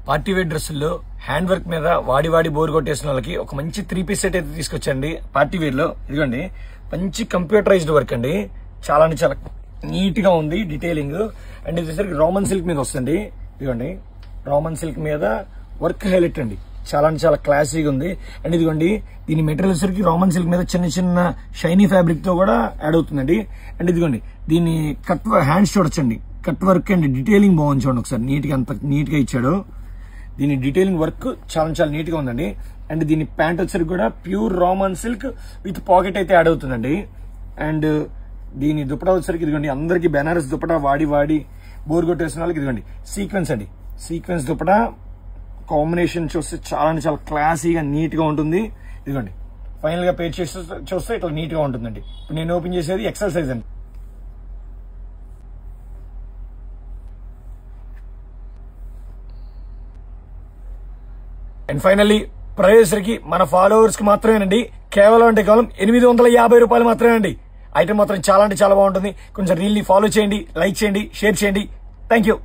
Party wear డ్రెస్సుల్లో hand work మీద వాడి bore కొట్టేసిన వాళ్ళకి ఒక మంచి 3-piece సెట్ అయితే తీసుకొచ్చండి. పార్టీ వేర్ లో ఇదిగోండి, మంచి కంప్యూటరైజ్డ్ వర్క్ అండి. చాలా అంటే చాలా నీట్ గా ఉంది డీటెయిలింగ్. అండ్ ఇది వచ్చేసరికి రోమన్ సిల్క్ మీద వస్తుంది. ఇదిగోండి, రోమన్ సిల్క్ మీద వర్క్ హైలైట్ అండి. చాలా అంటే చాలా క్లాసీగా ఉంది. అండ్ ఇదిగోండి, దీని మెటీరియల్ వచ్చేసరికి రోమన్ సిల్క్ మీద చిన్న చిన్న షైనీ ఫ్యాబ్రిక్ తో కూడా యాడ్ అవుతుందండి. అండ్ ఇదిగోండి, దీని కట్ హ్యాండ్స్ చూడొచ్చండి, కట్ వర్క్ అండ్ డీటెయిలింగ్ బాగుంది. చూడండి ఒకసారి, నీట్ గా అంత నీట్ గా ఇచ్చాడు. దీని డీటెయిలింగ్ వర్క్ చాలా చాలా నీట్ గా ఉందండి. అండ్ దీని ప్యాంట్ వచ్చేసరికి కూడా pure Roman silk with pocket అయితే యాడ్ అవుతుందండి. అండ్ దీని దుపటా వచ్చేసరికి ఇదిగోండి, అందరికి బెనారస్ దుపటా వాడి బోర్ కొట్టేసిన వాళ్ళకి ఇదిగోండి సీక్వెన్స్ అండి. సీక్వెన్స్ దుపటా కాంబినేషన్ చూస్తే చాలా అంటే చాలా క్లాసీగా నీట్ గా ఉంటుంది. ఇదిగోండి, ఫైనల్ గా పేజ్ చూస్తే ఇట్లా నీట్ గా ఉంటుందండి. ఇప్పుడు నేను ఓపెన్ చేసేది ఎక్సెల్ సైజ్ అండి. అండ్ ఫైనల్లీ ప్రైస్ కి మన ఫాలోవర్స్ కి మాత్రమేనండి, కేవలం అంటే కేవలం 850 రూపాయలు మాత్రమేనండి. ఐటమ్ మాత్రం చాలా అంటే చాలా బాగుంటుంది. కొంచెం రీల్ని ఫాలో చేయండి, లైక్ చేయండి, షేర్ చేయండి. Thank you.